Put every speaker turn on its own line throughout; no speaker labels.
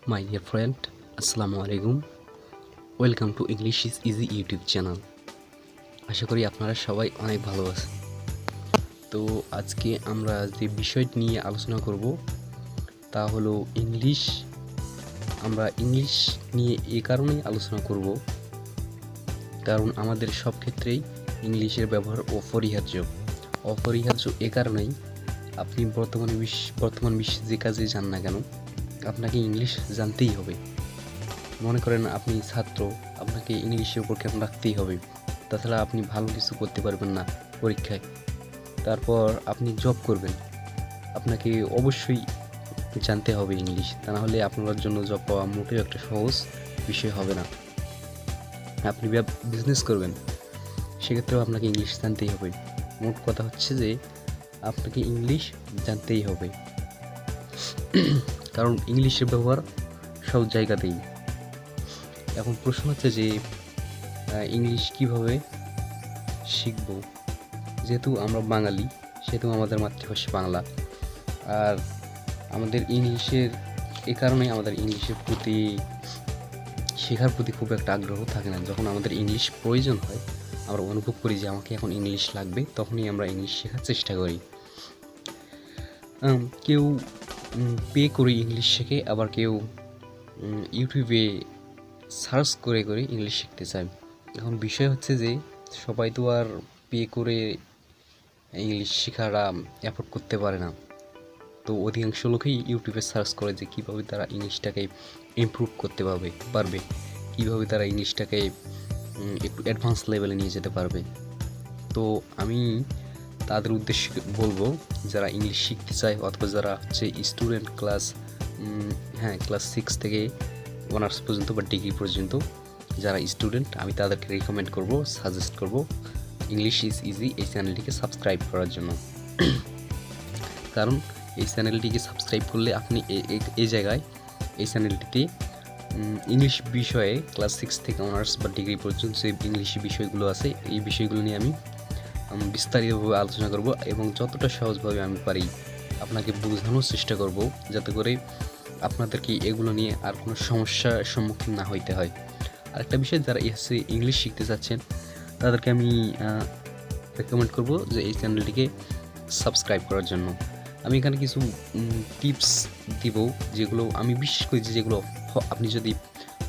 My dear friend, Assalamu alaikum. Welcome to English is Easy YouTube channel. আশা করি আপনারা সবাই অনেক ভালো আছেন। তো আজকে আমরা যে বিষয়টি নিয়ে আলোচনা করব তা হলো ইংলিশ। আমরা ইংলিশ নিয়ে এই কারণেই আলোচনা করব কারণ আমাদের সব ক্ষেত্রেই ইংলিশের ব্যবহার অপরিহার্য এ কারণেই আপনি বর্তমান বিশ্বে যে কাজে যান না কেন আপনাকে ইংলিশ জানতেই হবে। মনে করেন আপনি ছাত্র, আপনাকে ইংলিশের উপর জ্ঞান রাখতেই হবে, তাছাড়া আপনি ভালো কিছু করতে পারবেন না পরীক্ষায়। তারপর আপনি জব করবেন, আপনাকে অবশ্যই জানতে হবে ইংলিশ, তা না হলে আপনার জন্য জব পাওয়া মোটেও একটা সহজ বিষয় হবে না। আপনি বিজনেস করবেন, সেক্ষেত্রেও আপনাকে ইংলিশ জানতেই হবে। মোট কথা হচ্ছে যে আপনাকে ইংলিশ জানতেই হবে, কারণ ইংলিশের ব্যবহার সব জায়গাতেই। এখন প্রশ্ন হচ্ছে যে ইংলিশ কিভাবে শিখব। যেহেতু আমরা বাঙালি, সেহেতু আমাদের মাতৃভাষা বাংলা, আর আমাদের এই কারণে আমাদের ইংলিশের প্রতি শেখার প্রতি খুব একটা আগ্রহ থাকে না। যখন আমাদের ইংলিশ প্রয়োজন হয়, আমরা অনুভব করি যে আমাকে এখন ইংলিশ লাগবে, তখনই আমরা ইংলিশ শেখার চেষ্টা করি। কেউ পে করে ইংলিশ শেখে, আবার কেউ ইউটিউবে সার্চ করে ইংলিশ শিখতে চায়। এখন বিষয় হচ্ছে যে সবাই তো আর পে করে ইংলিশ শেখাটা অ্যাফোর্ড করতে পারে না। তো অধিকাংশ লোকই ইউটিউবে সার্চ করে যে কীভাবে তারা ইংলিশটাকে ইমপ্রুভ করতে পারবে, কীভাবে তারা ইংলিশটাকে একটু অ্যাডভান্স লেভেলে নিয়ে যেতে পারবে। তো আমি তাদের উদ্দেশ্যে বলবো, যারা ইংলিশ শিখতে চায় অথবা যারা হচ্ছে স্টুডেন্ট ক্লাস 6 থেকে অনার্স পর্যন্ত বা ডিগ্রি পর্যন্ত যারা স্টুডেন্ট, আমি তাদেরকে সাজেস্ট করব ইংলিশ ইজ ইজি এই চ্যানেলটিকে সাবস্ক্রাইব করার জন্য। কারণ এই চ্যানেলটিকে সাবস্ক্রাইব করলে আপনি এই চ্যানেলটিতে ইংলিশ বিষয়ে ক্লাস 6 থেকে অনার্স বা ডিগ্রি পর্যন্ত যে ইংলিশ বিষয়গুলো আছে, এই বিষয়গুলো নিয়ে আমি বিস্তারিতভাবে আলোচনা করব এবং যতটা সহজভাবে আমি পারি আপনাকে বোঝানোর চেষ্টা করব, যাতে করে আপনাদেরকে এগুলো নিয়ে আর কোনো সমস্যার সম্মুখীন না হইতে হয়। আরেকটা বিষয়, যারা ইংলিশ শিখতে চাচ্ছেন তাদেরকে আমি রেকমেন্ড করব যে এই চ্যানেলটিকে সাবস্ক্রাইব করার জন্য। আমি এখানে কিছু টিপস দিব, যেগুলো আমি বিশ্বাস করি যে যেগুলো আপনি যদি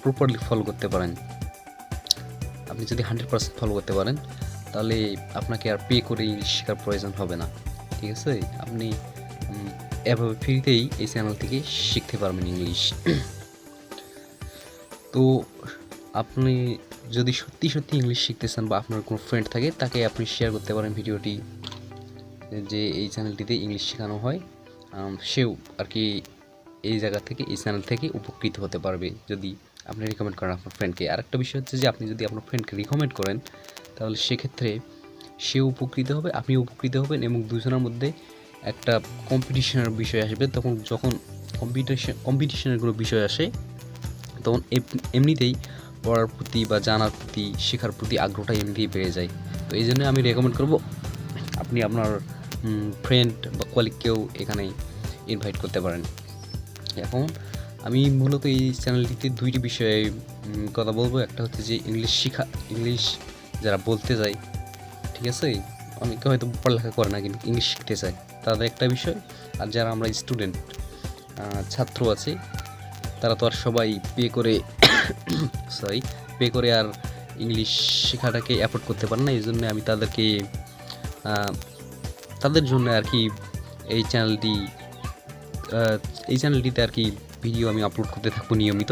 প্রপারলি ফলো করতে পারেন, আপনি যদি 100% ফলো করতে পারেন, তাহলে আপনাকে আর পে করে ইংলিশ শেখার প্রয়োজন হবে না। ঠিক আছে, আপনি এভাবে ফ্রিতেই এই চ্যানেল থেকে শিখতে পারবেন ইংলিশ। তো আপনি যদি সত্যি ইংলিশ শিখতে চান বা আপনার কোনো ফ্রেন্ড থাকে, তাকে আপনি শেয়ার করতে পারেন ভিডিওটি, যে এই চ্যানেলটিতে ইংলিশ শেখানো হয়। সেও আর কি এই চ্যানেল থেকে উপকৃত হতে পারবে যদি আপনি রিকমেন্ড করেন আপনার ফ্রেন্ডকে। আরেকটা বিষয় হচ্ছে যে আপনি যদি আপনার ফ্রেন্ডকে রিকমেন্ড করেন, তাহলে সেক্ষেত্রে সেও উপকৃত হবে, আপনিও উপকৃত হবেন, এবং দুজনের মধ্যে একটা কম্পিটিশনের বিষয় আসবে। যখন কম্পিটিশনের কোনো বিষয় আসে, তখন এমনিতেই পড়ার প্রতি বা জানার প্রতি, শেখার প্রতি আগ্রহটা এমনিতেই বেড়ে যায়। তো এই জন্য আমি রেকমেন্ড করব আপনি আপনার ফ্রেন্ড বা কলিগকেও এখানে ইনভাইট করতে পারেন। এখন আমি মূলত এই চ্যানেলটিতে দুইটি বিষয়ে কথা বলবো। একটা হচ্ছে যে ইংলিশ যারা বলতে যায়, ঠিক আছে, অনেকে হয়তো পড়ালেখা করে না কিন্তু ইংলিশ শিখতে চায়, তাদের একটা বিষয়। আর যারা আমরা স্টুডেন্ট ছাত্র আছে, তারা তো আর সবাই পে করে আর ইংলিশ শেখাটাকে অ্যাফোর্ড করতে পারে না। এই জন্য আমি তাদের জন্য আর কি এই চ্যানেলটিতে আর কি ভিডিও আমি আপলোড করতে থাকবো নিয়মিত,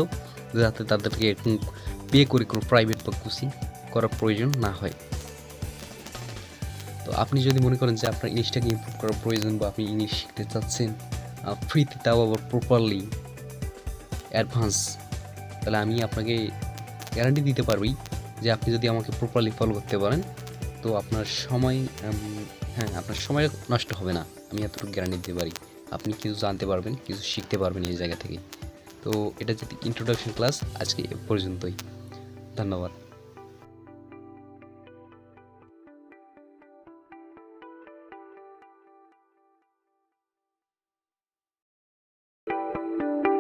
যাতে তাদেরকে পে করে কোনো প্রাইভেট বা কোচিং করার প্রয়োজন না হয়। তো আপনি যদি মনে করেন যে আপনার ইংলিশটাকে ইমপ্রুভ করার প্রয়োজন বা আপনি ইংলিশ শিখতে চাচ্ছেন ফ্রিতে, তাও আবার প্রপারলি অ্যাডভান্স, তাহলে আমি আপনাকে গ্যারান্টি দিতে পারবি যে আপনি যদি আমাকে প্রপারলি ফলো করতে পারেন, তো আপনার সময় নষ্ট হবে না। আমি এতটুকু গ্যারান্টি দিতে পারি। আপনি কিছু জানতে পারবেন, কিছু শিখতে পারবেন এই জায়গা থেকে। তো এটা যদি ইন্ট্রোডাকশন ক্লাস, আজকে এ পর্যন্তই। ধন্যবাদ।